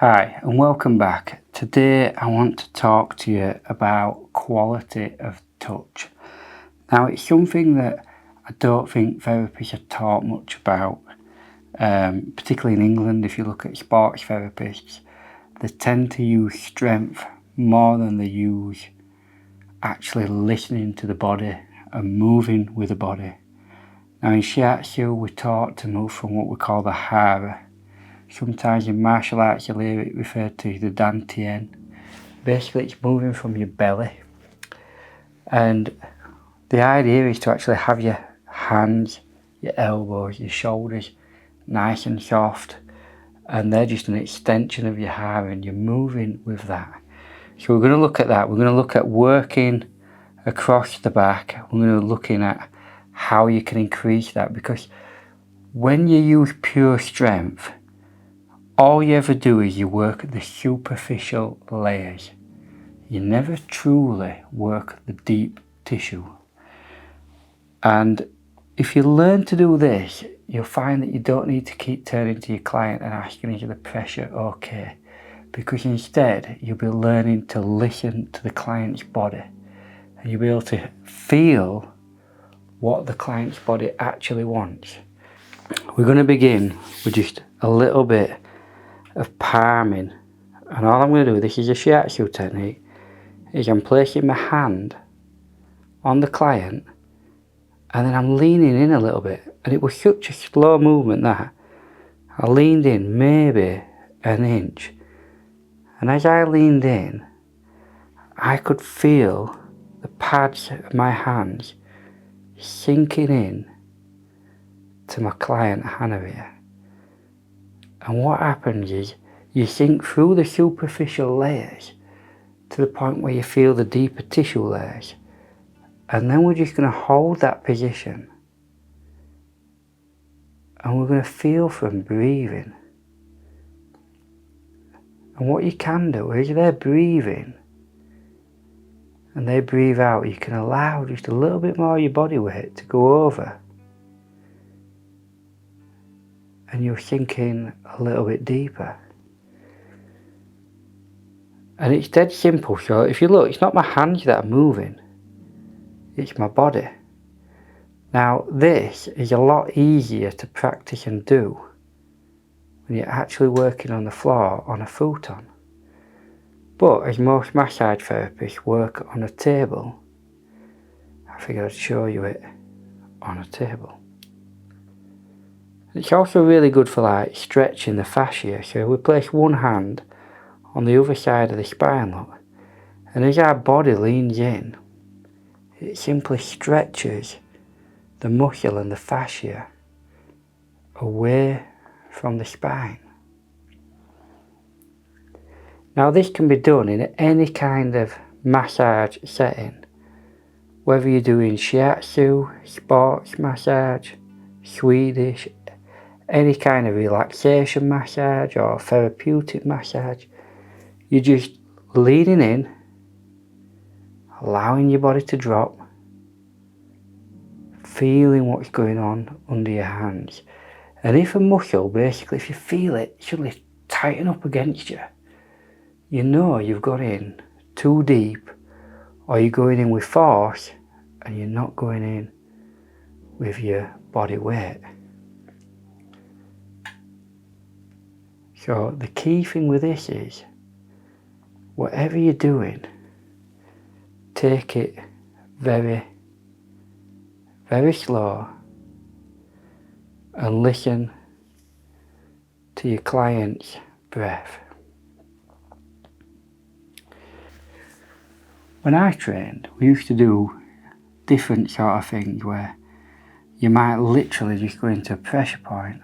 Hi and welcome back. Today I want to talk to you about quality of touch. Now it's something that I don't think therapists are taught much about, particularly in England. If you look at sports therapists, they tend to use strength more than they use actually listening to the body and moving with the body. Now in Shiatsu we're taught to move from what we call the hara. Sometimes in martial arts you'll hear it referred to as the dantien. Basically it's moving from your belly, and the idea is to actually have your hands, your elbows, your shoulders nice and soft, and they're just an extension of your hara and you're moving with that. So we're going to look at that. We're going to look at working across the back. We're going to be looking at how you can increase that, because when you use pure strength, all you ever do is you work the superficial layers. You never truly work the deep tissue. And if you learn to do this, you'll find that you don't need to keep turning to your client and asking, is the pressure okay? Because instead you'll be learning to listen to the client's body, and you'll be able to feel what the client's body actually wants. We're going to begin with just a little bit of palming, and all I'm going to do, this is a Shiatsu technique, is I'm placing my hand on the client and then I'm leaning in a little bit, and it was such a slow movement that I leaned in maybe an inch, and as I leaned in I could feel the pads of my hands sinking in to my client hand area. And what happens is you sink through the superficial layers to the point where you feel the deeper tissue layers, and then we're just going to hold that position and we're going to feel from breathing. And what you can do is they're breathing and they breathe out, you can allow just a little bit more of your body weight to go over, and you're sinking a little bit deeper. And it's dead simple. So if you look, it's not my hands that are moving, it's my body. Now this is a lot easier to practice and do when you're actually working on the floor on a futon. But as most massage therapists work on a table, I figured I'd show you it on a table. It's also really good for like stretching the fascia. So we place one hand on the other side of the spine, look, and as our body leans in, it simply stretches the muscle and the fascia away from the spine. Now this can be done in any kind of massage setting, whether you're doing Shiatsu, sports massage, Swedish, any kind of relaxation massage or therapeutic massage. You're just leaning in, allowing your body to drop, feeling what's going on under your hands. And if a muscle, basically if you feel it suddenly tighten up against you, you know you've got in too deep, or you're going in with force and you're not going in with your body weight. So the key thing with this is, whatever you're doing, take it very, very slow and listen to your client's breath. When I trained, we used to do different sort of things where you might literally just go into a pressure point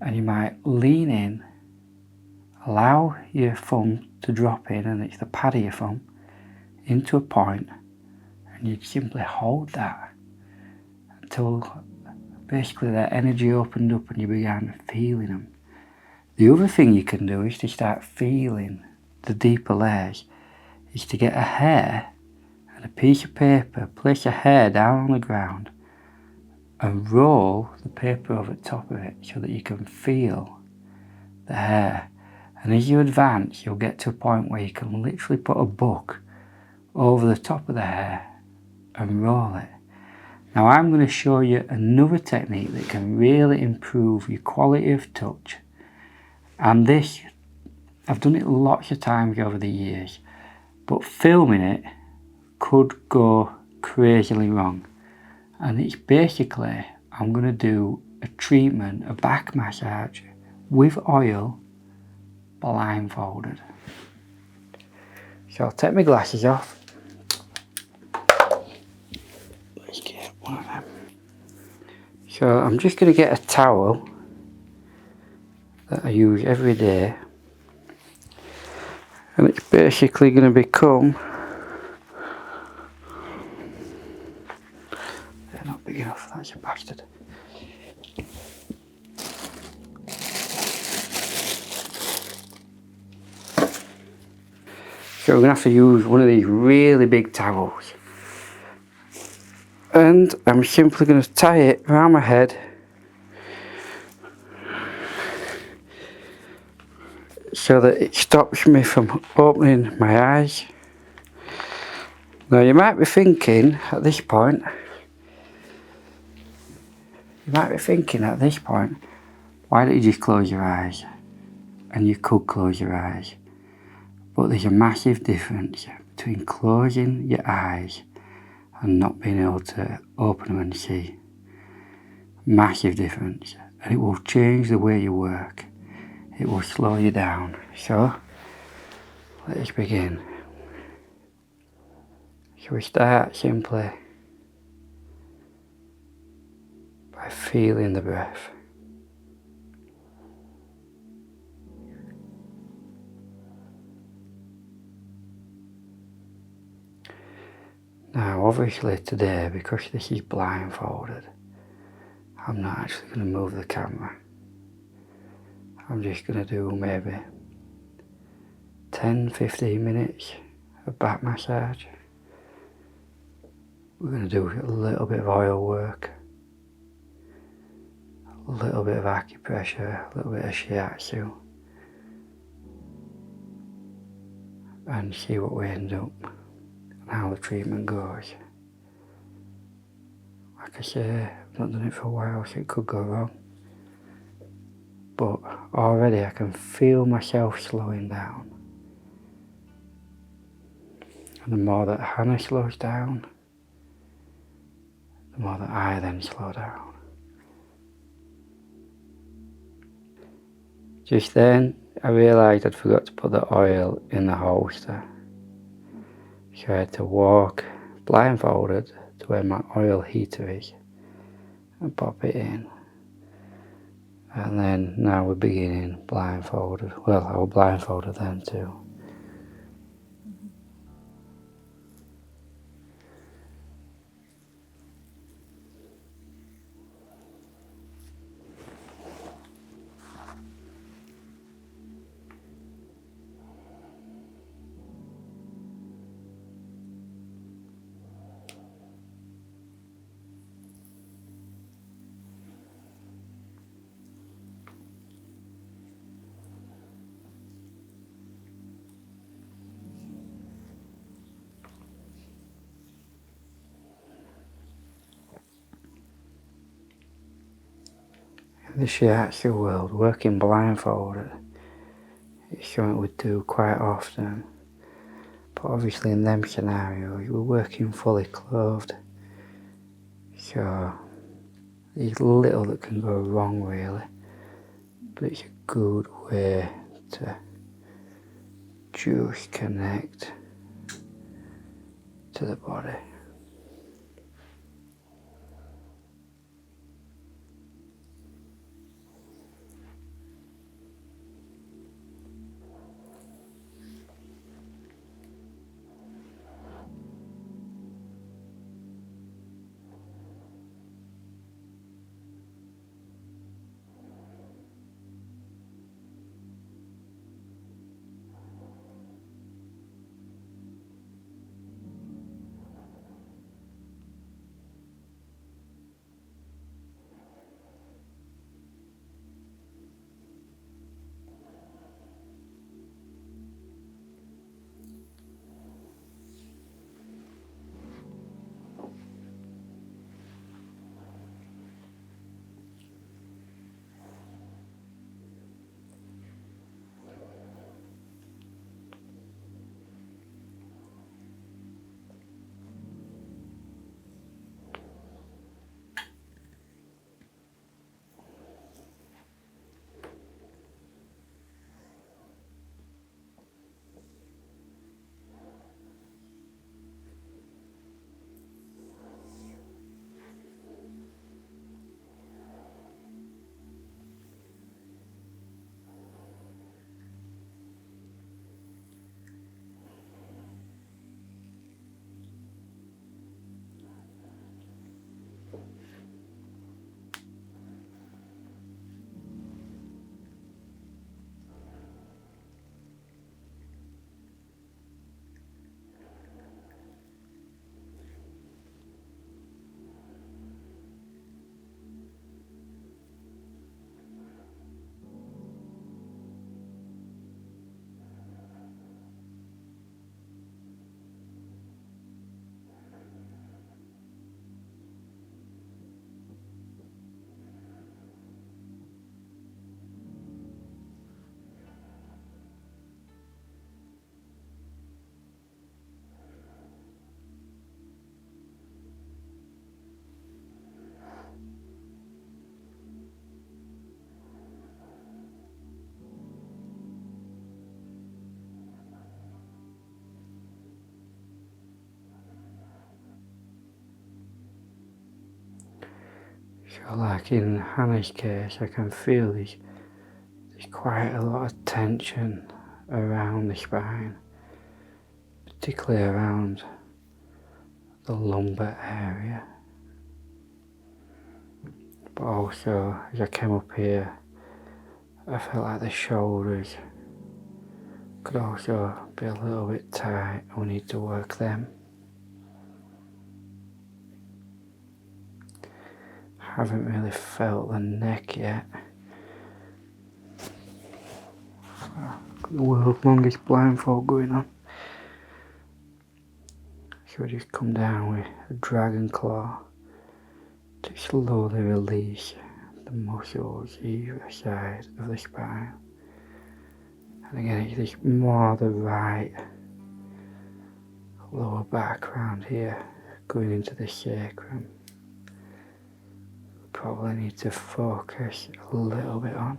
and you might lean in, allow your thumb to drop in, and it's the pad of your thumb, into a point, and you'd simply hold that until basically that energy opened up and you began feeling them. The other thing you can do is to start feeling the deeper layers, is to get a hair and a piece of paper, place a hair down on the ground and roll the paper over the top of it so that you can feel the hair. And as you advance, you'll get to a point where you can literally put a book over the top of the hair and roll it. Now I'm going to show you another technique that can really improve your quality of touch. And this, I've done it lots of times over the years, but filming it could go crazily wrong. And it's basically, I'm going to do a treatment, a back massage with oil, blindfolded. So I'll take my glasses off. Let's get one of them. So I'm just going to get a towel that I use every day, and it's basically going to become, they're not big enough, that's a bastard. So we're going to have to use one of these really big towels, and I'm simply going to tie it around my head so that it stops me from opening my eyes. Now you might be thinking at this point, why don't you just close your eyes? And you could close your eyes. But there's a massive difference between closing your eyes and not being able to open them and see. Massive difference. And it will change the way you work. It will slow you down. So, let's begin. So we start simply by feeling the breath. Now obviously today, because this is blindfolded, I'm not actually going to move the camera. I'm just going to do maybe 10-15 minutes of back massage. We're going to do a little bit of oil work, a little bit of acupressure, a little bit of Shiatsu, and see what we end up and how the treatment goes. Like I say, I've not done it for a while, so it could go wrong. But already I can feel myself slowing down. And the more that Hannah slows down, the more that I then slow down. Just then, I realised I'd forgot to put the oil in the holster. So I had to walk blindfolded to where my oil heater is and pop it in. And then now we're beginning blindfolded. Well, I was blindfolded then too. In the Shiatsu world, working blindfolded is something we do quite often. But obviously in them scenarios, we're working fully clothed. So there's little that can go wrong really. But it's a good way to just connect to the body. So like in Hannah's case, I can feel there's quite a lot of tension around the spine, particularly around the lumbar area. But also, as I came up here, I felt like the shoulders could also be a little bit tight, and we need to work them. Haven't really felt the neck yet. Got the world's longest blindfold going on. So we just come down with a dragon claw to slowly release the muscles either side of the spine. And again, it's just more the right lower back round here, going into the sacrum. Probably need to focus a little bit on.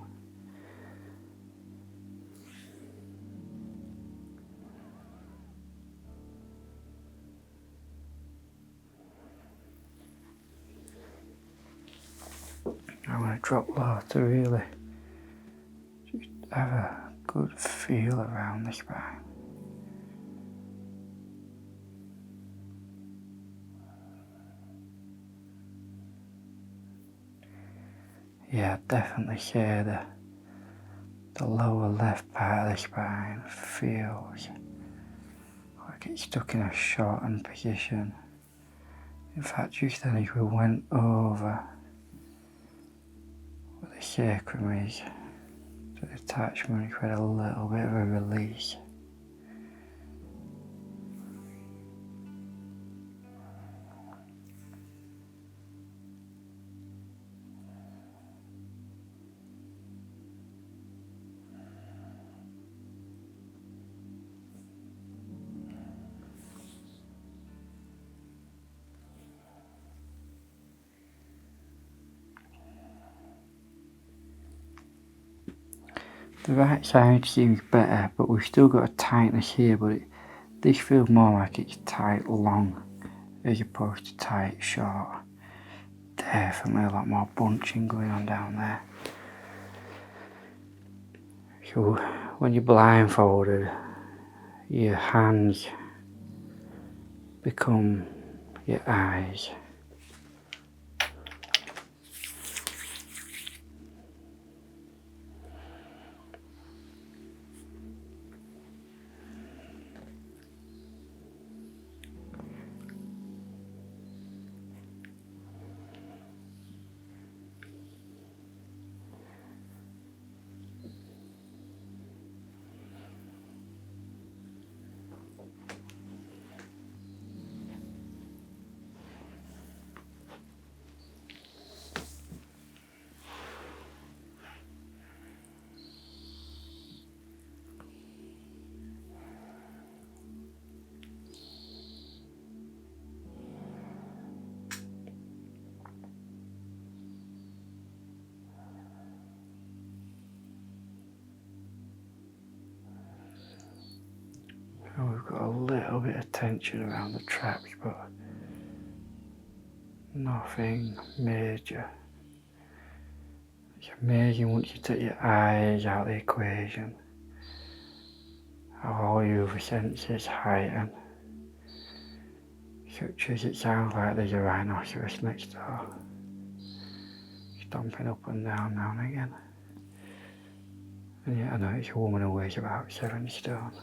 I want to drop low to really just have a good feel around the spine. Yeah, definitely say the lower left part of the spine feels like it's stuck in a shortened position. In fact, just then as we went over where the sacrum is, to the attachment, we had a little bit of a release. The right side seems better, but we've still got a tightness here, but this feels more like it's tight long as opposed to tight short. Definitely a lot more bunching going on down there. So when you're blindfolded, your hands become your eyes. And we've got a little bit of tension around the traps, but nothing major. It's amazing once you take your eyes out of the equation, how all your other senses heighten. Such as it sounds like there's a rhinoceros next door, stomping up and down now and again. And yet I know it's a woman who weighs about 7 stone.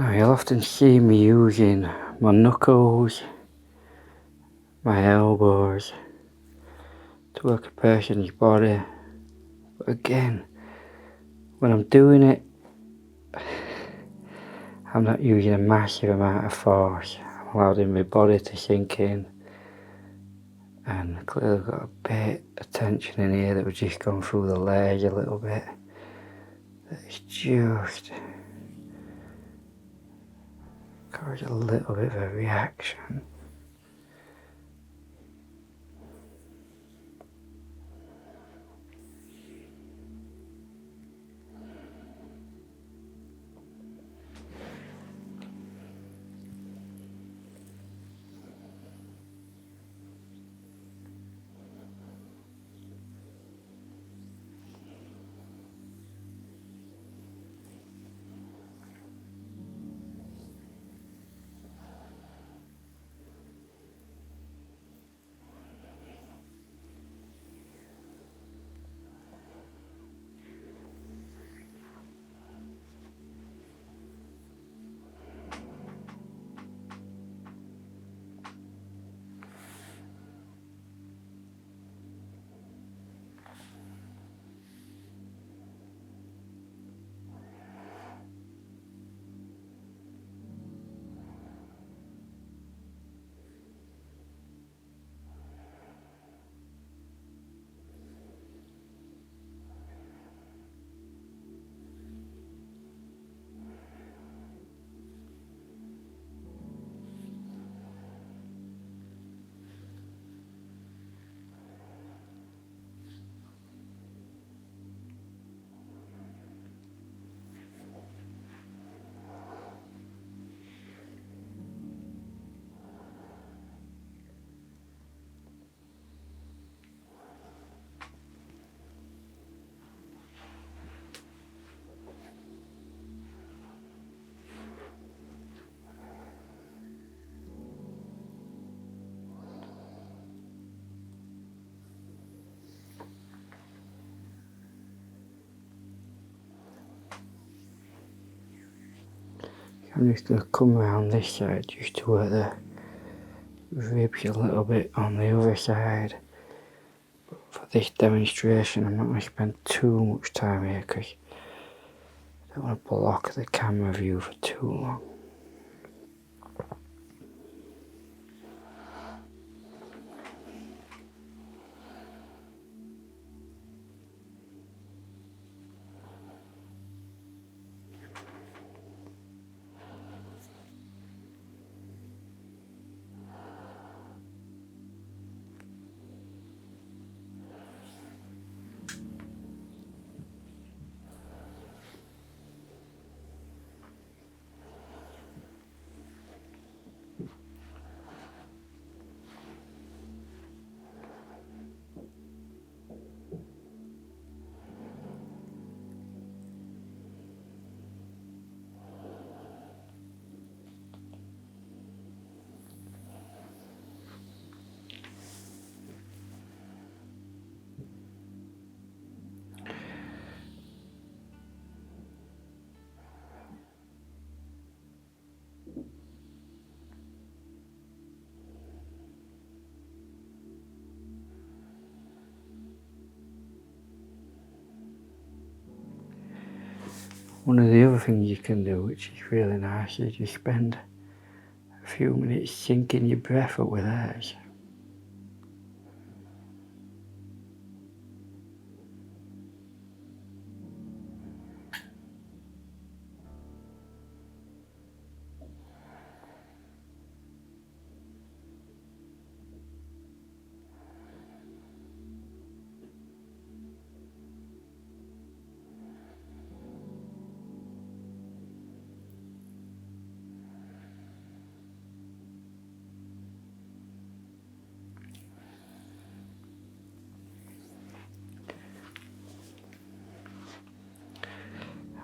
Now you'll often see me using my knuckles, my elbows to work a person's body, but again, when I'm doing it, I'm not using a massive amount of force. I'm allowing my body to sink in, and clearly got a bit of tension in here that we've just gone through the layers a little bit. It's just caused a little bit of a reaction. I'm just going to come around this side just to work the ribs a little bit on the other side. But for this demonstration, I'm not going to spend too much time here because I don't want to block the camera view for too long. One of the other things you can do, which is really nice, is you spend a few minutes syncing your breath up with theirs.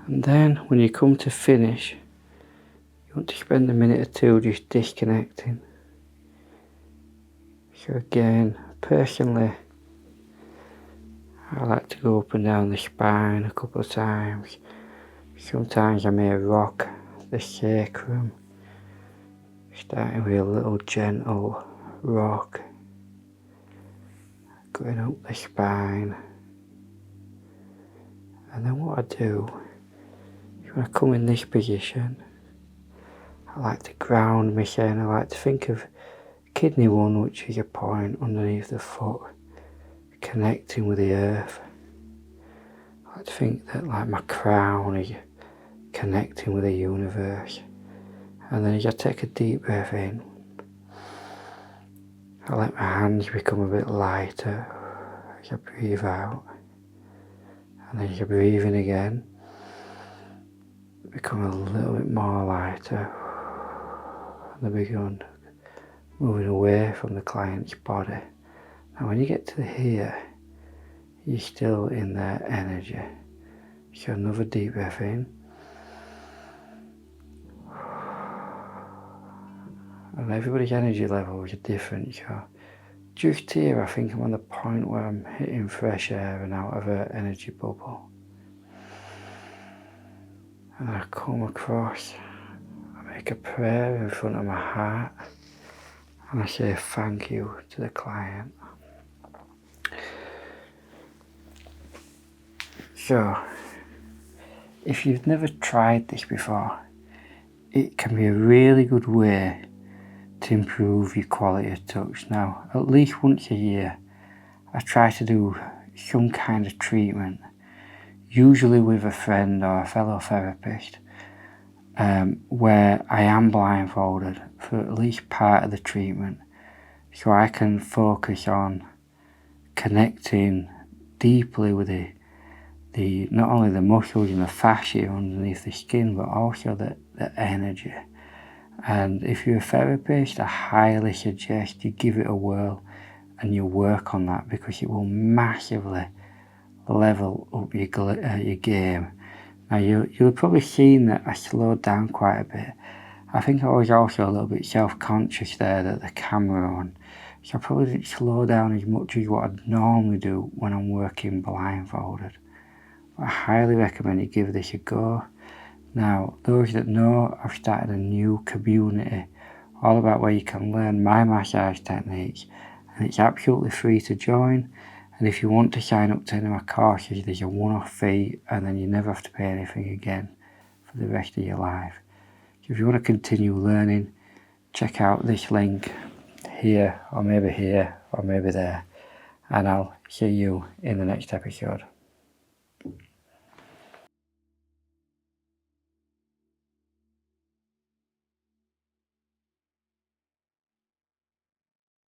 And then when you come to finish, you want to spend a minute or two just disconnecting. So again, personally, I like to go up and down the spine a couple of times. Sometimes I may rock the sacrum, starting with a little gentle rock, going up the spine. And then what I do, when I come in this position, I like to ground myself. I like to think of kidney 1, which is a point underneath the foot, connecting with the earth. I like to think that like my crown is connecting with the universe. And then as I take a deep breath in, I let my hands become a bit lighter as I breathe out. And then as I breathe in again, become a little bit more lighter. And I begin moving away from the client's body. Now when you get to here, you're still in their energy. So another deep breath in. And everybody's energy levels are different. So just here I think I'm on the point where I'm hitting fresh air and out of an energy bubble. And I come across, I make a prayer in front of my heart, and I say thank you to the client. So, if you've never tried this before, it can be a really good way to improve your quality of touch. Now, at least once a year, I try to do some kind of treatment, usually with a friend or a fellow therapist, where I am blindfolded for at least part of the treatment, so I can focus on connecting deeply with the not only the muscles and the fascia underneath the skin, but also the energy. And if you're a therapist, I highly suggest you give it a whirl and you work on that, because it will massively level up your game. Now you'll have probably seen that I slowed down quite a bit. I think I was also a little bit self-conscious there that the camera on, so I probably didn't slow down as much as what I'd normally do when I'm working blindfolded. But I highly recommend you give this a go. Now, those that know, I've started a new community all about where you can learn my massage techniques, and it's absolutely free to join. And if you want to sign up to any of my courses, there's a one-off fee, and then you never have to pay anything again for the rest of your life. So if you want to continue learning, check out this link here, or maybe there, and I'll see you in the next episode.